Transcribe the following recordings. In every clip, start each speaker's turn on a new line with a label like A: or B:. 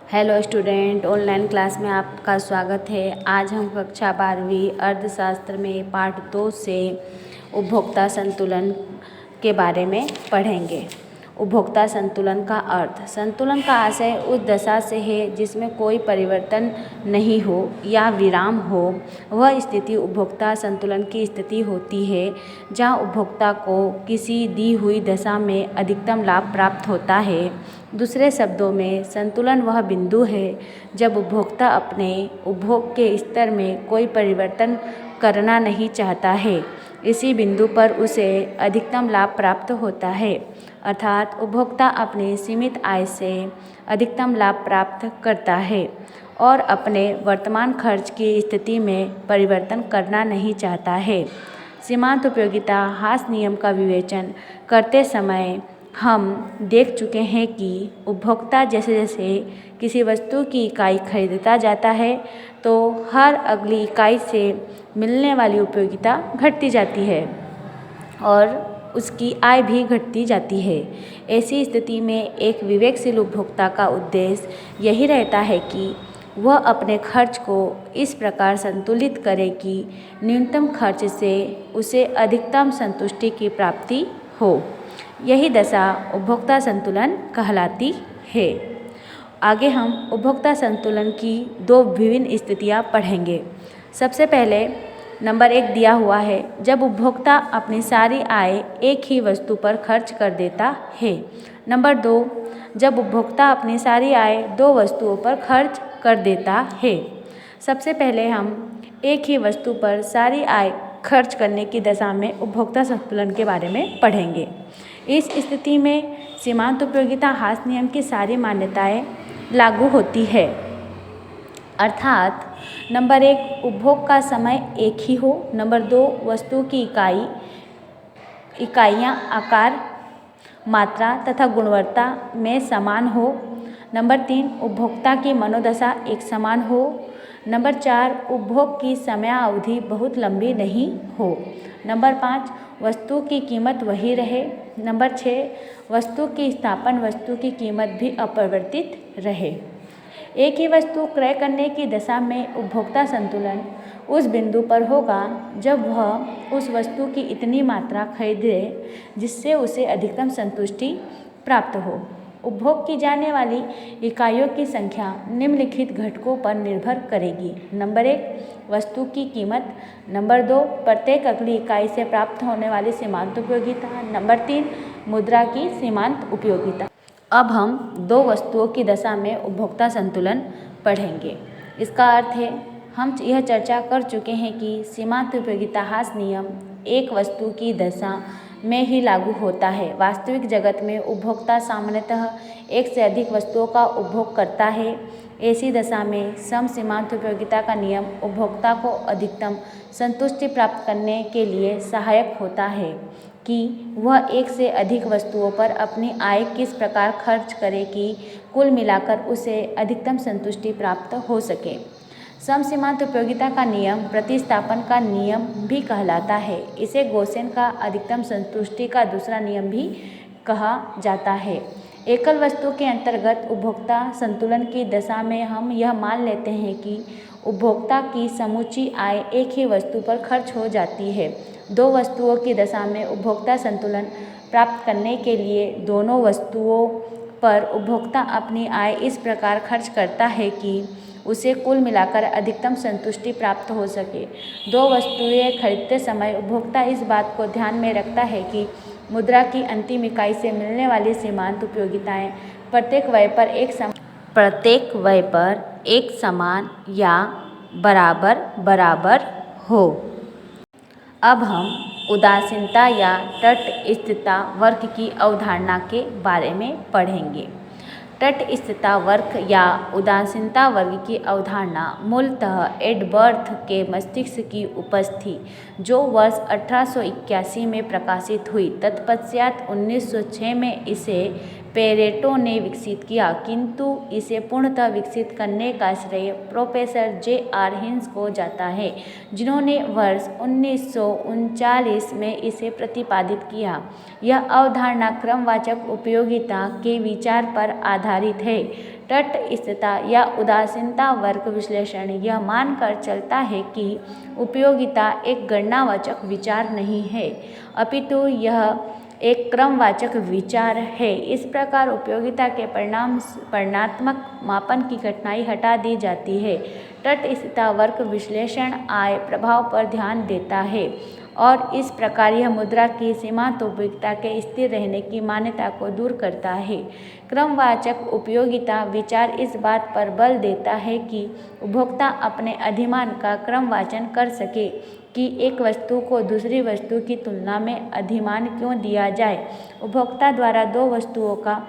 A: Hello student, online class में आपका स्वागत है। आज हम कक्षा 12वीं अर्थशास्त्र में पाठ 2 से उपभोक्ता संतुलन के बारे में पढ़ेंगे। उपभोक्ता संतुलन का अर्थ। संतुलन का आशय उस दशा से है जिसमें कोई परिवर्तन नहीं हो या विराम हो। वह स्थिति उपभोक्ता संतुलन की स्थिति होती है जहां उपभोक्ता को किसी दी हुई दशा में अधिकतम लाभ प्राप्त होता है। दूसरे शब्दों में, संतुलन वह बिंदु है जब उपभोक्ता अपने उपभोग के स्तर में कोई परिवर्तन करना नहीं चाहता है। इसी बिंदु पर उसे अधिकतम लाभ प्राप्त होता है, अर्थात उपभोक्ता अपनी सीमित आय से अधिकतम लाभ प्राप्त करता है और अपने वर्तमान खर्च की स्थिति में परिवर्तन करना नहीं चाहता है। सीमांत उपयोगिता हास नियम का विवेचन करते समय हम देख चुके हैं कि उपभोक्ता जैसे जैसे किसी वस्तु की इकाई खरीदता जाता है तो हर अगली इकाई से मिलने वाली उपयोगिता घटती जाती है और उसकी आय भी घटती जाती है। ऐसी स्थिति में एक विवेकशील उपभोक्ता का उद्देश्य यही रहता है कि वह अपने खर्च को इस प्रकार संतुलित करे कि न्यूनतम खर्च से उसे अधिकतम संतुष्टि की प्राप्ति हो। यही दशा उपभोक्ता संतुलन कहलाती है। आगे हम उपभोक्ता संतुलन की दो विभिन्न स्थितियाँ पढ़ेंगे। सबसे पहले नंबर 1 दिया हुआ है, जब उपभोक्ता अपनी सारी आय एक ही वस्तु पर खर्च कर देता है। नंबर 2, जब उपभोक्ता अपनी सारी आय 2 वस्तुओं पर खर्च कर देता है। सबसे पहले हम एक ही वस्तु पर सारी आय खर्च करने की दशा में उपभोक्ता संतुलन के बारे में पढ़ेंगे। इस स्थिति में सीमांत उपयोगिता हास नियम की सारी मान्यताएं लागू होती है, अर्थात नंबर 1, उपभोग का समय एक ही हो। नंबर 2, वस्तु की इकाइयाँ आकार, मात्रा तथा गुणवत्ता में समान हो। नंबर 3, उपभोक्ता की मनोदशा एक समान हो। नंबर 4, उपभोग की समयावधि बहुत लंबी नहीं हो। नंबर 5, वस्तु की कीमत वही रहे। नंबर 6, वस्तु की स्थापन वस्तु की कीमत भी अपरिवर्तित रहे। एक ही वस्तु क्रय करने की दशा में उपभोक्ता संतुलन उस बिंदु पर होगा जब वह उस वस्तु की इतनी मात्रा खरीदे जिससे उसे अधिकतम संतुष्टि प्राप्त हो। उपभोग की जाने वाली इकाइयों की संख्या निम्नलिखित घटकों पर निर्भर करेगी। नंबर 1, वस्तु की कीमत। नंबर 2, प्रत्येक अगली इकाई से प्राप्त होने वाली सीमांत उपयोगिता। नंबर 3, मुद्रा की सीमांत उपयोगिता। अब हम 2 वस्तुओं की दशा में उपभोक्ता संतुलन पढ़ेंगे। इसका अर्थ है, हम यह चर्चा कर चुके हैं कि सीमांत उपयोगिता हास नियम एक वस्तु की दशा में ही लागू होता है। वास्तविक जगत में उपभोक्ता सामान्यतः एक से अधिक वस्तुओं का उपभोग करता है। ऐसी दशा में सम सीमांत उपयोगिता का नियम उपभोक्ता को अधिकतम संतुष्टि प्राप्त करने के लिए सहायक होता है कि वह एक से अधिक वस्तुओं पर अपनी आय किस प्रकार खर्च करे कि कुल मिलाकर उसे अधिकतम संतुष्टि प्राप्त हो सके। सम सीमांत उपयोगिता का नियम प्रतिस्थापन का नियम भी कहलाता है। इसे गोसेन का अधिकतम संतुष्टि का दूसरा नियम भी कहा जाता है। एकल वस्तु के अंतर्गत उपभोक्ता संतुलन की दशा में हम यह मान लेते हैं कि उपभोक्ता की समूची आय एक ही वस्तु पर खर्च हो जाती है। 2 वस्तुओं की दशा में उपभोक्ता संतुलन प्राप्त करने के लिए दोनों वस्तुओं पर उपभोक्ता अपनी आय इस प्रकार खर्च करता है कि उसे कुल मिलाकर अधिकतम संतुष्टि प्राप्त हो सके। 2 वस्तुएं खरीदते समय उपभोक्ता इस बात को ध्यान में रखता है कि मुद्रा की अंतिम इकाई से मिलने वाली सीमांत उपयोगिताएं प्रत्येक व्यय पर एक समान या बराबर हो। अब हम उदासीनता या तटस्थता वर्ग की अवधारणा के बारे में पढ़ेंगे। तटस्थता वर्ग या उदासीनता वर्ग की अवधारणा मूलतः एडवर्थ के मस्तिष्क की उपज थी, जो वर्ष 1881 में प्रकाशित हुई। तत्पश्चात 1906 में इसे पेरेटो ने विकसित किया, किंतु इसे पूर्णतः विकसित करने का श्रेय प्रोफेसर J.R. हिंस को जाता है, जिन्होंने वर्ष 1939 में इसे प्रतिपादित किया। यह अवधारणा क्रमवाचक उपयोगिता के विचार पर आधारित है। तटस्थता या उदासीनता वर्ग विश्लेषण यह मानकर चलता है कि उपयोगिता एक गणनावाचक विचार नहीं है, अपितु यह एक क्रमवाचक विचार है। इस प्रकार उपयोगिता के परिमाणात्मक मापन की कठिनाई हटा दी जाती है। तटस्थता वर्ग विश्लेषण आय प्रभाव पर ध्यान देता है और इस प्रकार यह मुद्रा की सीमांत उपयोगिता के स्थिर रहने की मान्यता को दूर करता है। क्रमवाचक उपयोगिता विचार इस बात पर बल देता है कि उपभोक्ता अपने अधिमान का क्रमवाचन कर सके कि एक वस्तु को दूसरी वस्तु की तुलना में अधिमान क्यों दिया जाए। उपभोक्ता द्वारा दो वस्तुओं का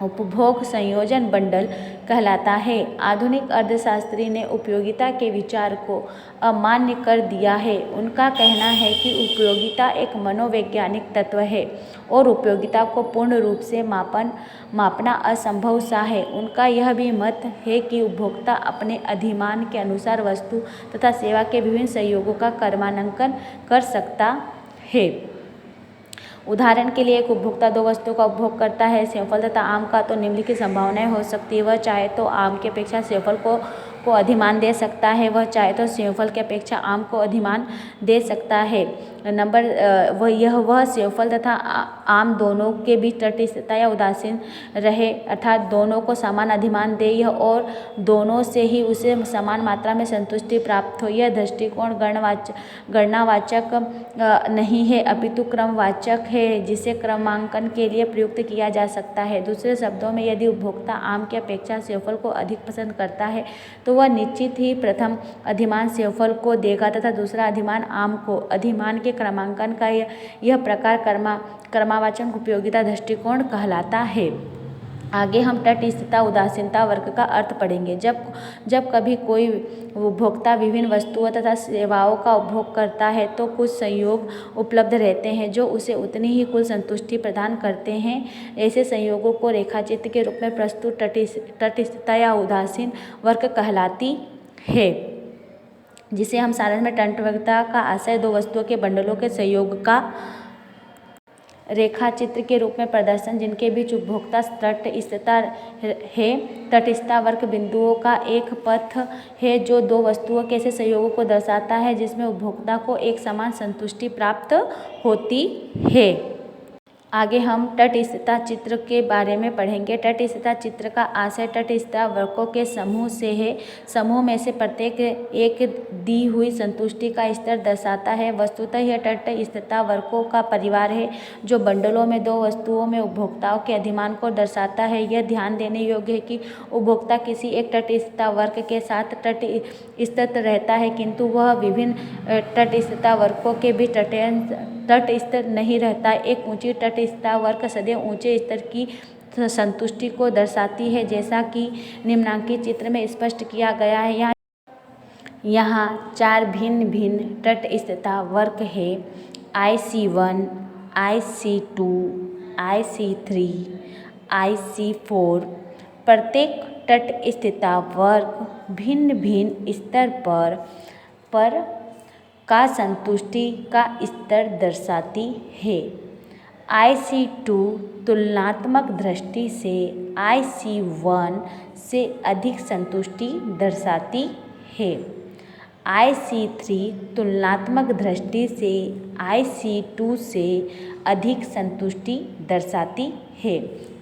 A: उपभोग संयोजन बंडल कहलाता है। आधुनिक अर्थशास्त्री ने उपयोगिता के विचार को अमान्य कर दिया है। उनका कहना है कि उपयोगिता एक मनोवैज्ञानिक तत्व है और उपयोगिता को पूर्ण रूप से मापना असंभव सा है। उनका यह भी मत है कि उपभोक्ता अपने अधिमान के अनुसार वस्तु तथा सेवा के विभिन्न संयोगों का क्रमांकन कर सकता है। उदाहरण के लिए एक उपभोक्ता दो वस्तुओं का उपभोग करता है, सेवफल तथा आम का, तो निम्नलिखित संभावनाएं हो सकती है। वह चाहे तो आम की अपेक्षा सेवफल को अधिमान दे सकता है, वह चाहे तो सेवफल की अपेक्षा आम को अधिमान दे सकता है। वह सेवफल तथा आम दोनों के बीच तटस्थता या उदासीन रहे, अर्थात दोनों को समान अधिमान दे यह और दोनों से ही उसे समान मात्रा में संतुष्टि प्राप्त हो। यह दृष्टिकोण गणनावाचक नहीं है, अपितु क्रमवाचक है, जिसे क्रमांकन के लिए प्रयुक्त किया जा सकता है। दूसरे शब्दों में, यदि उपभोक्ता आम की अपेक्षा सेवफल को अधिक पसंद करता है तो वह निश्चित ही प्रथम अधिमान सेवफल को देगा तथा दूसरा अधिमान आम को। अधिमान के क्रमांकन का यह प्रकार क्रमवाचक उपयोगिता दृष्टिकोण कहलाता है। आगे हम तटस्थता उदासीनता वर्ग का अर्थ पढ़ेंगे। जब कभी कोई उपभोक्ता विभिन्न वस्तुओं तथा सेवाओं का उपभोग करता है तो कुछ संयोग उपलब्ध रहते हैं जो उसे उतनी ही कुल संतुष्टि प्रदान करते हैं। ऐसे संयोगों को रेखाचित्र के रूप में प्रस्तुत तटस्थता या उदासीन वर्ग कहलाती है, जिसे हम सारांश में तटस्थता का आशय दो वस्तुओं के बंडलों के संयोग का रेखाचित्र के रूप में प्रदर्शन जिनके बीच उपभोक्ता तटस्थता है। तटस्थता वर्ग बिंदुओं का एक पथ है जो दो वस्तुओं के ऐसे संयोगों को दर्शाता है जिसमें उपभोक्ता को एक समान संतुष्टि प्राप्त होती है। आगे हम तटस्थता चित्र के बारे में पढ़ेंगे। तटस्थता चित्र का आशय तटस्थता वर्गों के समूह से है। समूह में से प्रत्येक एक दी हुई संतुष्टि का स्तर दर्शाता है। वस्तुतः यह तटस्थता वर्गों का परिवार है जो बंडलों में दो वस्तुओं में उपभोक्ताओं के अधिमान को दर्शाता है। यह ध्यान देने योग्य है कि उपभोक्ता किसी एक तटस्थता वर्ग के साथ तटस्थ रहता है, किंतु वह विभिन्न तटस्थता वर्गों के बीच तटस्थ नहीं रहता। एक ऊंची तटस्थता वर्ग सदैव ऊंचे स्तर की संतुष्टि को दर्शाती है, जैसा कि निम्नांकित चित्र में स्पष्ट किया गया है। यहाँ चार भिन्न तटस्थता वर्ग है: IC1, IC2, IC3, IC4। प्रत्येक तटस्थता वर्ग भिन्न स्तर पर का संतुष्टि का स्तर दर्शाती है। IC2 तुलनात्मक दृष्टि से IC1 से अधिक संतुष्टि दर्शाती है। IC3 तुलनात्मक दृष्टि से IC2 से अधिक संतुष्टि दर्शाती है।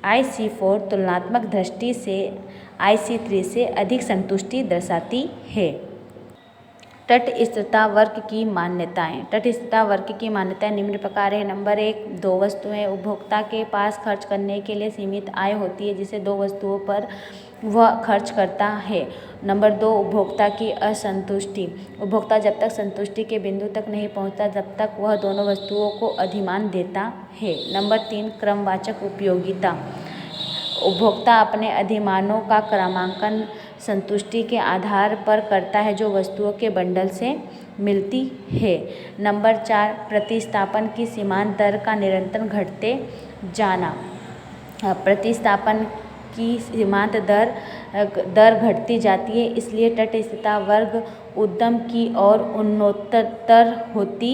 A: IC4 तुलनात्मक दृष्टि से IC3 से अधिक संतुष्टि दर्शाती है। तटस्थता वर्ग की मान्यताएं। तटस्थता वर्ग की मान्यताएं निम्न प्रकार है। नंबर 1, दो वस्तुएं। उपभोक्ता के पास खर्च करने के लिए सीमित आय होती है जिसे दो वस्तुओं पर वह खर्च करता है। नंबर 2, उपभोक्ता की असंतुष्टि। उपभोक्ता जब तक संतुष्टि के बिंदु तक नहीं पहुंचता तब तक वह दोनों वस्तुओं को अधिमान देता है। नंबर 3, क्रमवाचक उपयोगिता। उपभोक्ता अपने अधिमानों का क्रमांकन संतुष्टि के आधार पर करता है जो वस्तुओं के बंडल से मिलती है। नंबर 4, प्रतिस्थापन की सीमांत दर का निरंतर घटते जाना। प्रतिस्थापन की सीमांत दर घटती जाती है, इसलिए तटस्थता वर्ग उद्यम की ओर उन्नततर होती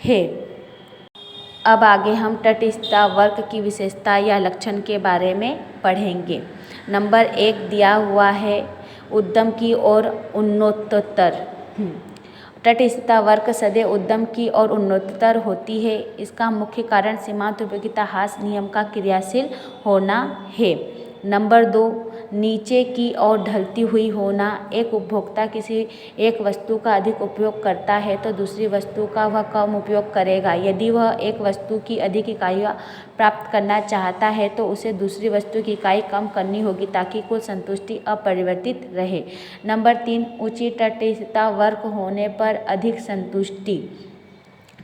A: है। अब आगे हम तटस्थता वक्र की विशेषता या लक्षण के बारे में पढ़ेंगे। नंबर 1 दिया हुआ है उद्यम की ओर उन्नततर। तटस्थता वक्र सदैव उद्यम की ओर उन्नततर होती है। इसका मुख्य कारण सीमांत उपयोगिता ह्रास नियम का क्रियाशील होना है। नंबर 2 नीचे की ओर ढलती हुई होना। एक उपभोक्ता किसी एक वस्तु का अधिक उपयोग करता है तो दूसरी वस्तु का वह कम उपयोग करेगा। यदि वह एक वस्तु की अधिक इकाइयाँ प्राप्त करना चाहता है तो उसे दूसरी वस्तु की इकाई कम करनी होगी ताकि कुल संतुष्टि अपरिवर्तित रहे। नंबर 3 ऊंची तटस्थता वक्र होने पर अधिक संतुष्टि।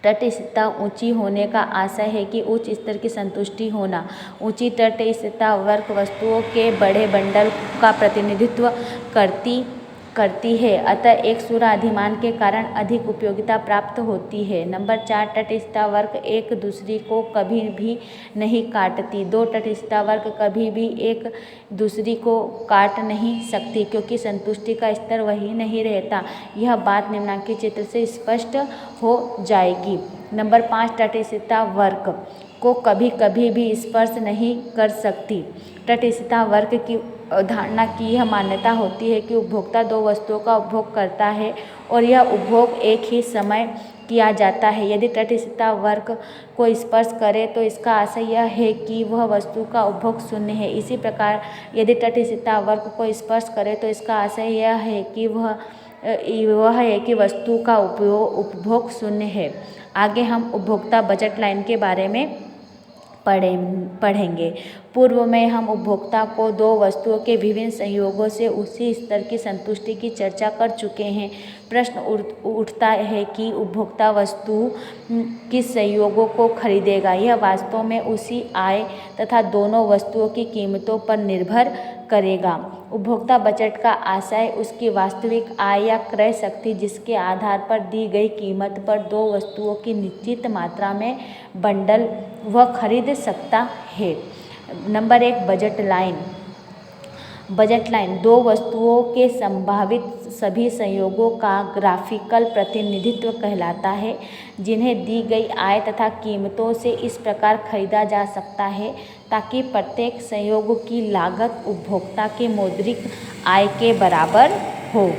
A: तटस्थता ऊंची होने का आशय है कि उच्च स्तर की संतुष्टि होना। ऊंची तटस्थता वक्र वस्तुओं के बड़े बंडल का प्रतिनिधित्व करती है, अतः एक सूत्र अधिमान के कारण अधिक उपयोगिता प्राप्त होती है। नंबर 4 तटस्थता वक्र एक दूसरी को कभी भी नहीं काटती। 2 तटस्थता वक्र कभी भी एक दूसरी को काट नहीं सकती क्योंकि संतुष्टि का स्तर वही नहीं रहता। यह बात निम्नलिखित चित्र से स्पष्ट हो जाएगी। नंबर 5 तटस्थता वक्र को कभी भी स्पर्श नहीं कर सकती। तटस्थता वक्र की अवधारणा की यह मान्यता होती है कि उपभोक्ता 2 वस्तुओं का उपभोग करता है और यह उपभोग एक ही समय किया जाता है। यदि तटस्थता वक्र को स्पर्श करे तो इसका आशय यह है कि वह वस्तु का उपभोग शून्य है। इसी प्रकार यदि तटस्थता वक्र को स्पर्श करे तो इसका आशय यह है कि वस्तु का उपभोग शून्य है। आगे हम उपभोक्ता बजट लाइन के बारे में पढ़ेंगे। पूर्व में हम उपभोक्ता को 2 वस्तुओं के विभिन्न संयोगों से उसी स्तर की संतुष्टि की चर्चा कर चुके हैं। प्रश्न उठता है कि उपभोक्ता वस्तु किस संयोगों को खरीदेगा। यह वास्तव में उसी आय तथा दोनों वस्तुओं की कीमतों पर निर्भर करेगा। उपभोक्ता बजट का आशय उसकी वास्तविक आय या क्रय शक्ति जिसके आधार पर दी गई कीमत पर 2 वस्तुओं की निश्चित मात्रा में बंडल वह खरीद सकता है। Number 1 budget line. Budget line 2 वस्तुओं के संभावित सभी संयोगों का ग्राफिकल प्रतिनिधित्व कहलाता है जिन्हें दी गई आय तथा कीमतों से इस प्रकार खरीदा जा सकता है ताकि प्रत्येक संयोग की लागत उपभोक्ता के मौद्रिक आय के बराबर हो।